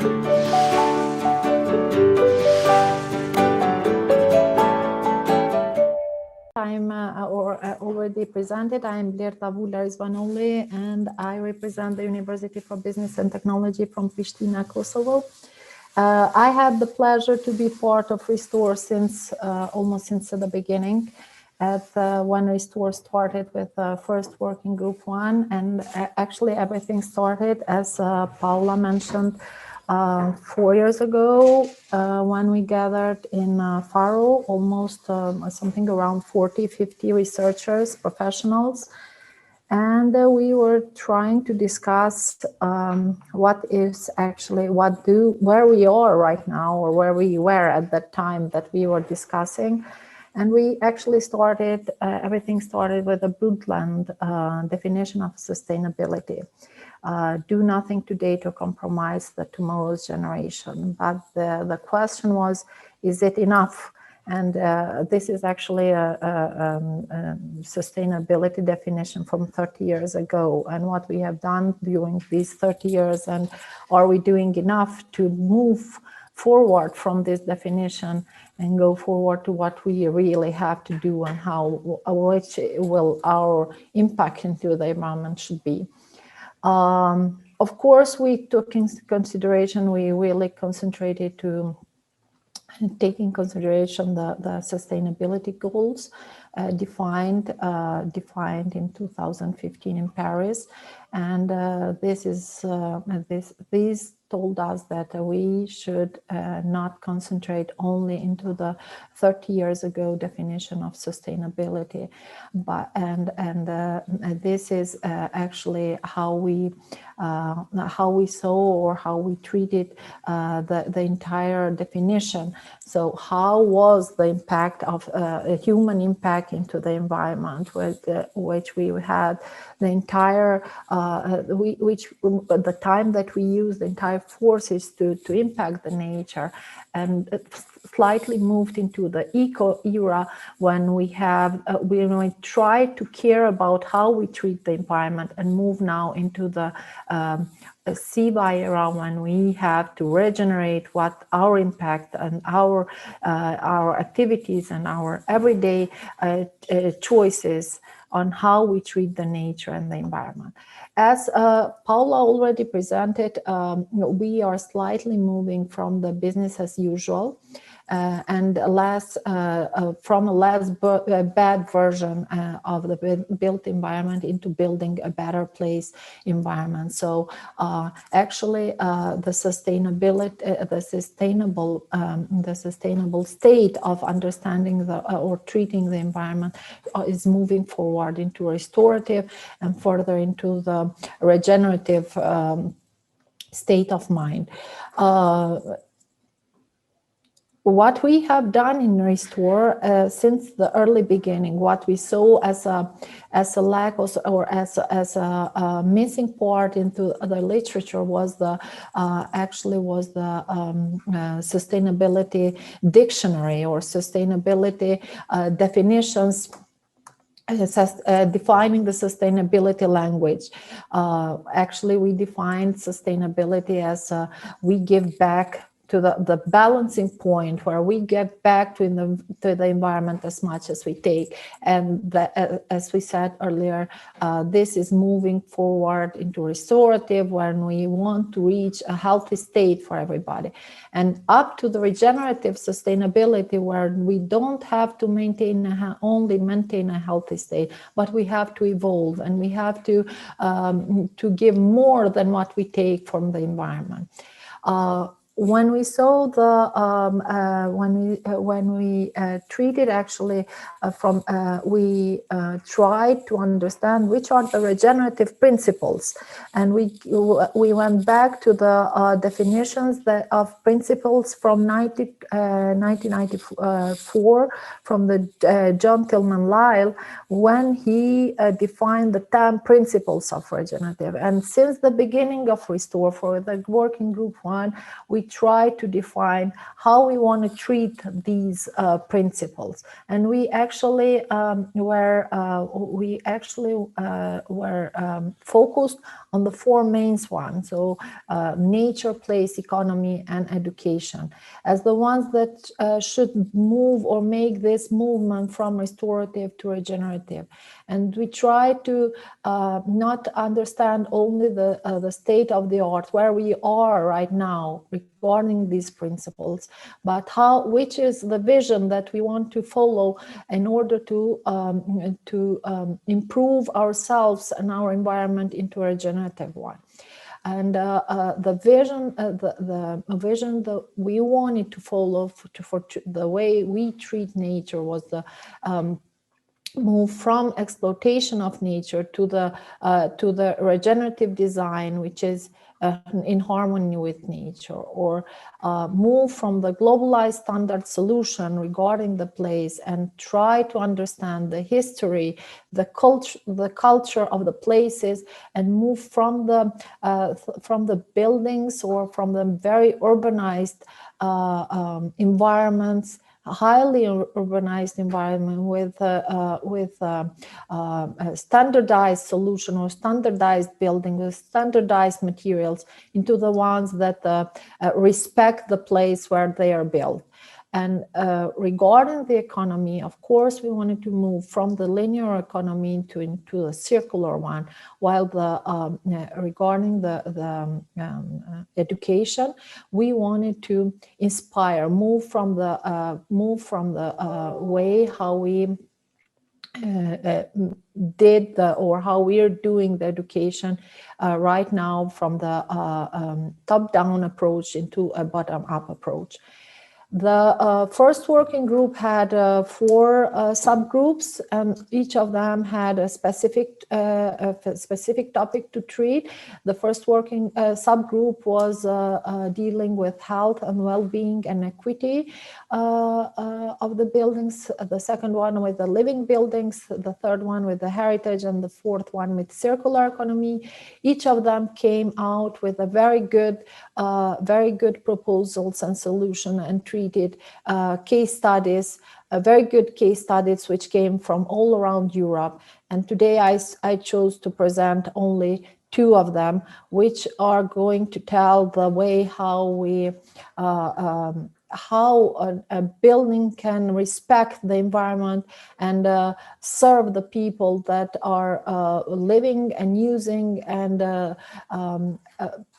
I'm already presented. I'm Lerta Vular-Izvanoglu, and I represent the University for Business and Technology from Pristina, Kosovo. I had the pleasure to be part of Restore since almost since the beginning, when Restore started with first working group 1, and actually everything started, as Paula mentioned, 4 years ago, when we gathered in Faro, almost something around 40-50 researchers, professionals, and we were trying to discuss what is actually, where we are right now, or where we were at that time that we were discussing. And we actually started, everything started with a Brundtland definition of sustainability. Do nothing today to compromise the tomorrow's generation. But the question was, is it enough? And this is actually a sustainability definition from 30 years ago, and what we have done during these 30 years, and are we doing enough to move forward from this definition and go forward to what we really have to do, and which will our impact into the environment should be. Of course, we took into consideration, we really concentrated to take in consideration the sustainability goals defined in 2015 in Paris, and these told us that we should not concentrate only into the 30 years ago definition of sustainability, but this is actually how we saw, or how we treated the entire definition. So how was the impact of human impact into the environment, which we had the entire the time that we used the entire forces to impact the nature, and slightly moved into the eco era, when we try to care about how we treat the environment, and move now into the CITE era, when we have to regenerate what our impact and our activities and our everyday choices on how we treat the nature and the environment. As Paula already presented, we are slightly moving from the business as usual, and from a less bad version of the built environment into building a better place environment. So actually, the sustainable state of understanding or treating the environment is moving forward into restorative and further into the regenerative state of mind. What we have done in Restore since the early beginning, what we saw as a lack or as a missing part into the literature was the sustainability dictionary, or sustainability definitions. Defining the sustainability language. Actually, we defined sustainability as we give back to the balancing point, where we get back to the environment as much as we take. And as we said earlier, this is moving forward into restorative, when we want to reach a healthy state for everybody. And up to the regenerative sustainability, where we don't have to only maintain a healthy state, but we have to evolve, and we have to give more than what we take from the environment. When we saw when we treated actually we tried to understand which are the regenerative principles, and we went back to the definitions of principles from 1994 from the John Tillman Lyle, when he defined the 10 principles of regenerative. And since the beginning of Restore, for the working group 1, we try to define how we want to treat these principles. And we actually were focused on the four main ones, so nature, place, economy, and education, as the ones that should move or make this movement from restorative to regenerative. And we try to not understand only the state of the art, where we are right now regarding these principles, but which is the vision that we want to follow in order to improve ourselves and our environment into a regenerative one. And the vision that we wanted to follow for the way we treat nature was the move from exploitation of nature to the regenerative design, which is in harmony with nature, or move from the globalized standard solution regarding the place and try to understand the history, the culture of the places, and move from the buildings or from the very urbanized environments, highly urbanized environment with a standardized solution or standardized building with standardized materials, into the ones that respect the place where they are built. And regarding the economy, of course, we wanted to move from the linear economy into a circular one, while regarding the education, we wanted to inspire, move from the way how we did or how we are doing the education right now, from the top-down approach into a bottom-up approach. The first working group had 4 subgroups, and each of them had a specific topic to treat. The first working subgroup was dealing with health and well-being and equity of the buildings. The second one with the living buildings, the third one with the heritage, and the fourth one with circular economy. Each of them came out with a very good proposals and solution, and treated case studies, very good case studies, which came from all around Europe. And today I chose to present only 2 of them, which are going to tell the way how we how a building can respect the environment and serve the people that are living and using and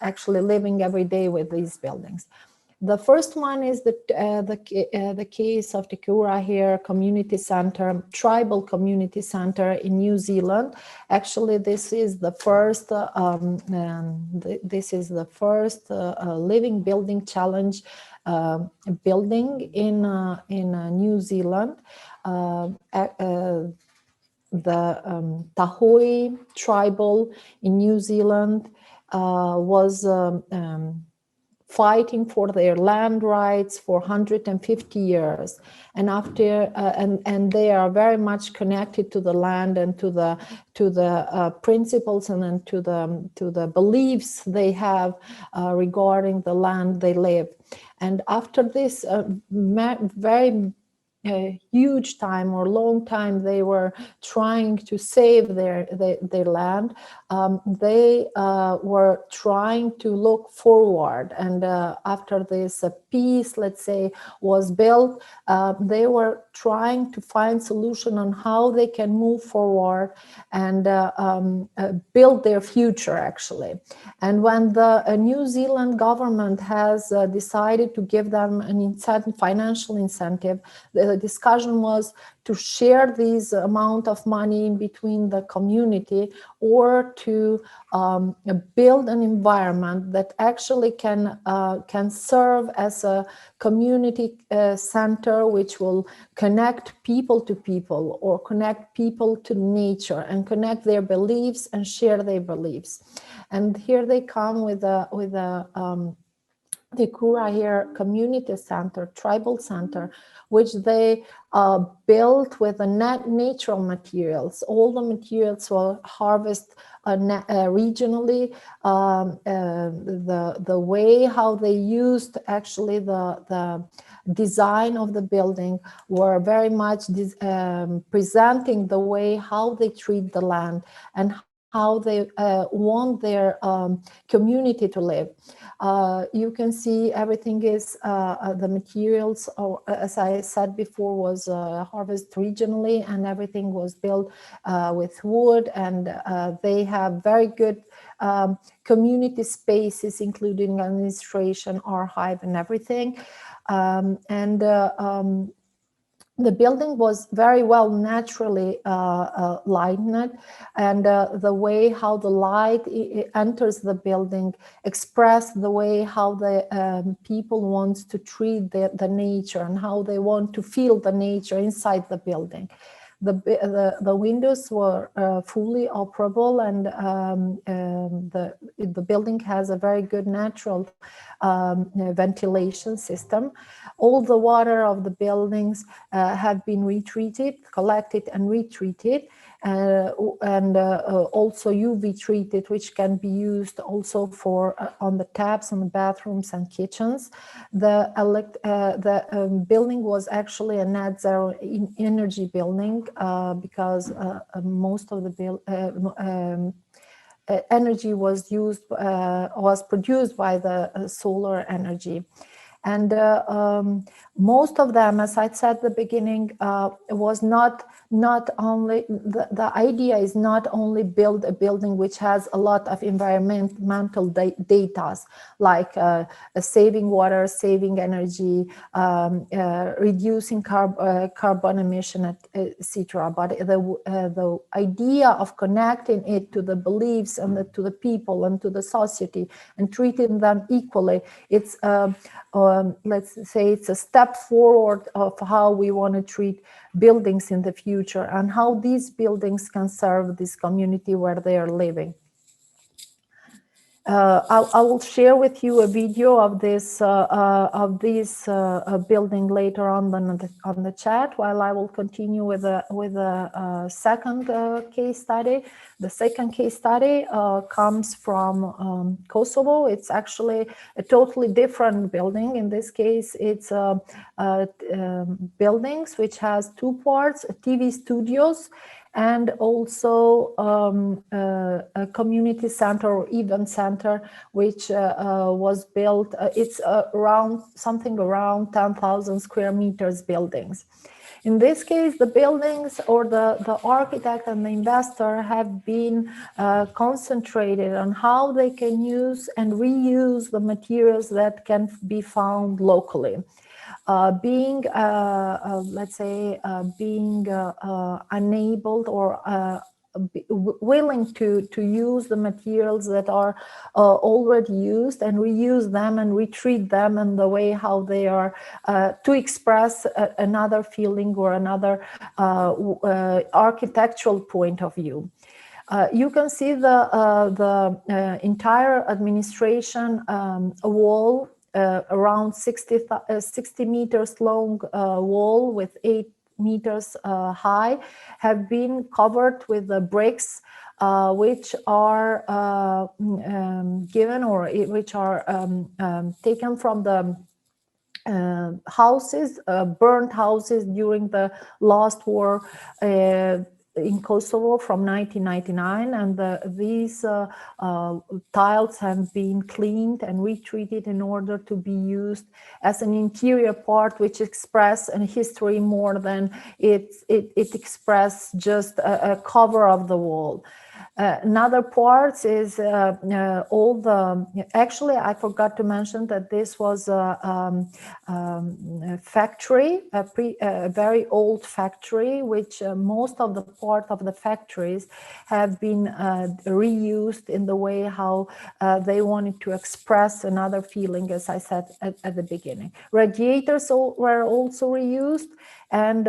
actually living every day with these buildings. The first one is the case of Te Kura here Community Center, Tribal Community Center in New Zealand. Actually, this is the first living building challenge building in New Zealand. The Tahoi tribal in New Zealand was fighting for their land rights for 150 years, and after and they are very much connected to the land and to the principles and then to the beliefs they have regarding the land they live. And after this very huge time or long time they were trying to save their land, they were trying to look forward, and after this peace, let's say, was built, they were trying to find solution on how they can move forward and build their future, actually. And when the New Zealand government has decided to give them an incentive, financial incentive, the discussion was to share this amount of money in between the community, or to build an environment that actually can serve as a community center, which will connect people to people, or connect people to nature, and connect their beliefs and share their beliefs. And here they come with a the Kura here community center, tribal center, which they built with the natural materials. All the materials were harvested regionally. The way how they used actually the design of the building were very much presenting the way how they treat the land and how they want their community to live. You can see everything is the materials, as I said before, was harvested regionally, and everything was built with wood, and they have very good community spaces, including administration, archive, and everything. The building was very well naturally lighted, and the way how the light enters the building expressed the way how the people want to treat the nature and how they want to feel the nature inside the building. The windows were fully operable, and the building has a very good natural ventilation system. All the water of the buildings have been retreated, collected and retreated, and also UV treated, which can be used also for on the taps, on the bathrooms and kitchens. The building was actually a net zero energy building because most of the energy was produced by the solar energy. And most of them, as I said at the beginning, was not only, the idea is not only build a building which has a lot of environmental data, like saving water, saving energy, reducing carbon emission, etc. But the idea of connecting it to the beliefs and to the people and to the society and treating them equally, it's let's say it's a step forward of how we want to treat buildings in the future and how these buildings can serve this community where they are living. I will share with you a video of this building later on the chat, while I will continue with a second case study. The second case study comes from Kosovo. It's actually a totally different building. In this case, it's buildings which has two parts: TV studios and also a community center or event center, which was built. It's something around 10,000 square meters buildings. In this case, the buildings or the architect and the investor have been concentrated on how they can use and reuse the materials that can be found locally. Being, let's say, being enabled or willing to use the materials that are already used and reuse them and retreat them in the way how they are to express another feeling or another architectural point of view. You can see the entire administration wall, around 60 meters long wall with 8 meters high, have been covered with the bricks which are given or which are taken from the houses, burned houses during the last war in Kosovo from 1999, and these tiles have been cleaned and retreated in order to be used as an interior part, which express a history more than it express just a cover of the wall. Another part is all the, actually I forgot to mention that this was a factory, a very old factory, which most of the part of the factories have been reused in the way how they wanted to express another feeling, as I said at the beginning. Radiators were also reused, and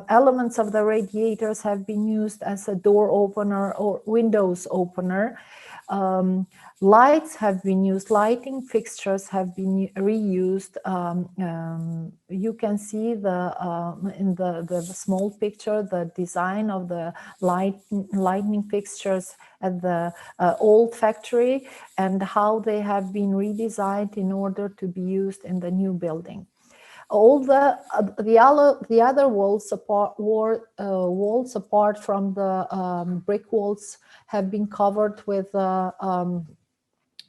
elements of the radiators have been used as a door opener or windows opener. Lights have been used, lighting fixtures have been reused. You can see in the small picture the design of the lighting fixtures at the old factory and how they have been redesigned in order to be used in the new building. All the other walls apart from the brick walls have been covered with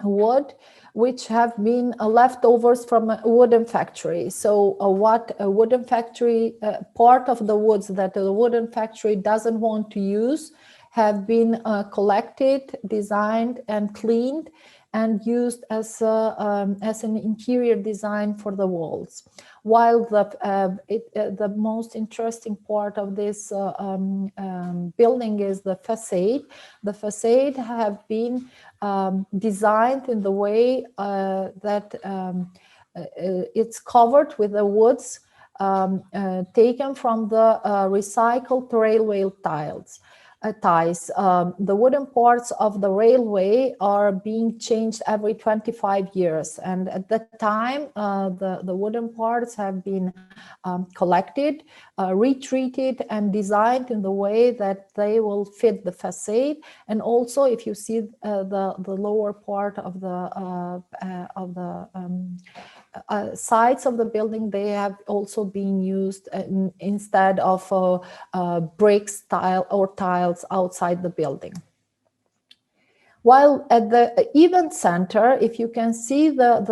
wood, which have been leftovers from a wooden factory. So what a wooden factory, part of the woods that the wooden factory doesn't want to use have been collected, designed and cleaned and used as an interior design for the walls. While the most interesting part of this building is the facade. The facade have been designed in the way that it's covered with the woods taken from the recycled railway ties. The wooden parts of the railway are being changed every 25 years. And at that time, the wooden parts have been collected, retreated and designed in the way that they will fit the facade. And also, if you see the lower part of the sides of the building, they have also been used instead of bricks, tile or tiles outside the building. While at the event center, if you can see the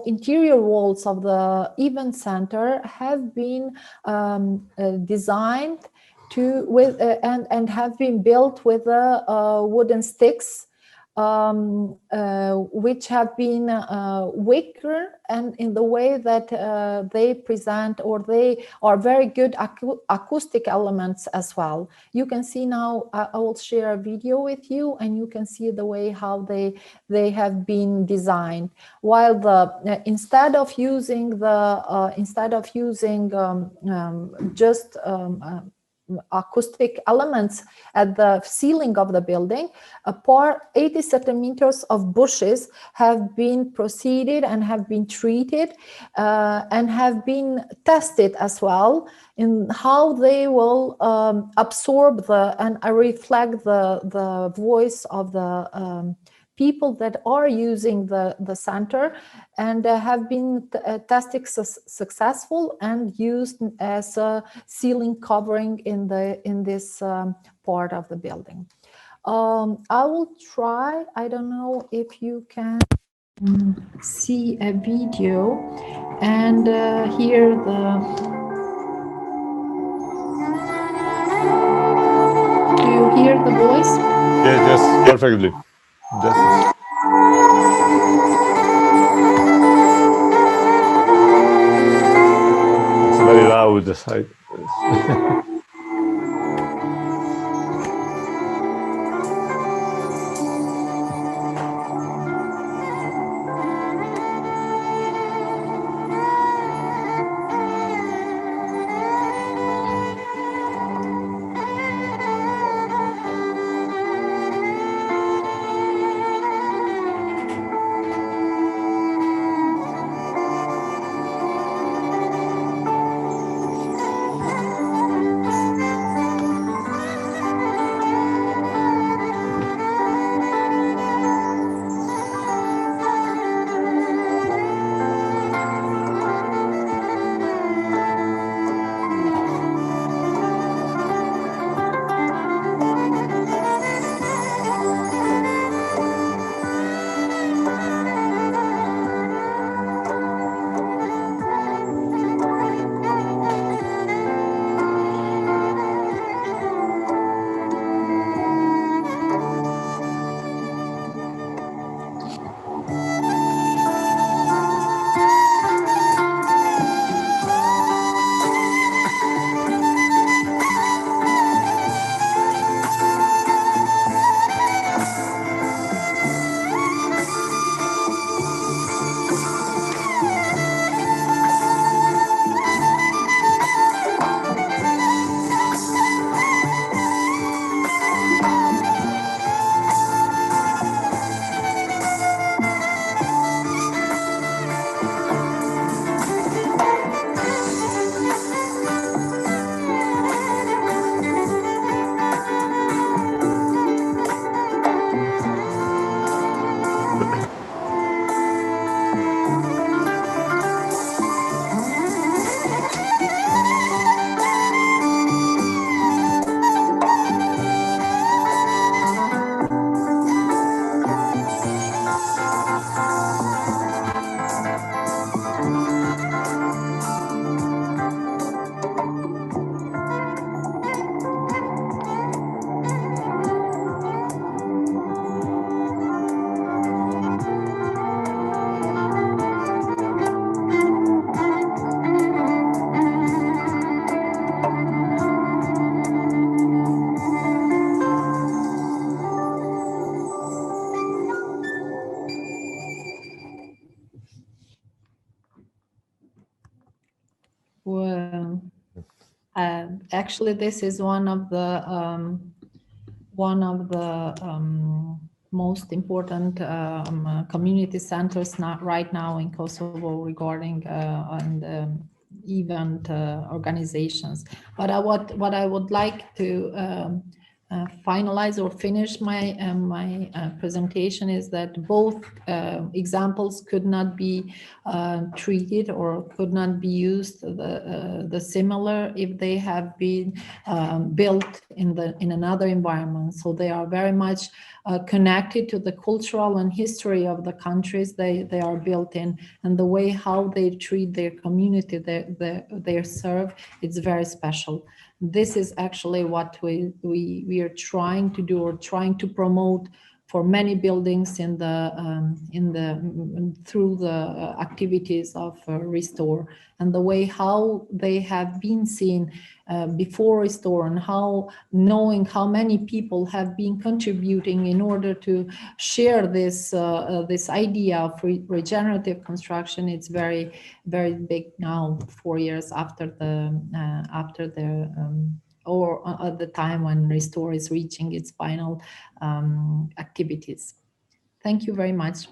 interior walls of the event center have been designed and have been built with wooden sticks, which have been wicker and in the way that they present, or they are very good acoustic elements as well. You can see now, I will share a video with you and you can see the way how they have been designed. While instead of using just acoustic elements at the ceiling of the building, 80 centimeters of bushes have been proceeded and have been treated and have been tested as well in how they will absorb and reflect the voice of the people that are using the center, and have been tested successful and used as a ceiling covering in this part of the building. I will try, I don't know if you can see a video and hear do you hear the voice? Yes, perfectly. Just it's very loud. The side. Actually, this is one of the most important community centers right now in Kosovo regarding event organizations. But what I would like to finalize or finish my presentation is that both examples could not be treated or could not be used the similar if they have been built in another environment. So they are very much connected to the cultural and history of the countries they are built in, and the way how they treat their community they serve, it's very special. This is actually what we are trying to do or trying to promote for many buildings in the through the activities of Restore, and the way how they have been seen before Restore, and how knowing how many people have been contributing in order to share this this idea of regenerative construction. It's very, very big now, 4 years after the or at the time when Restore is reaching its final activities. Thank you very much.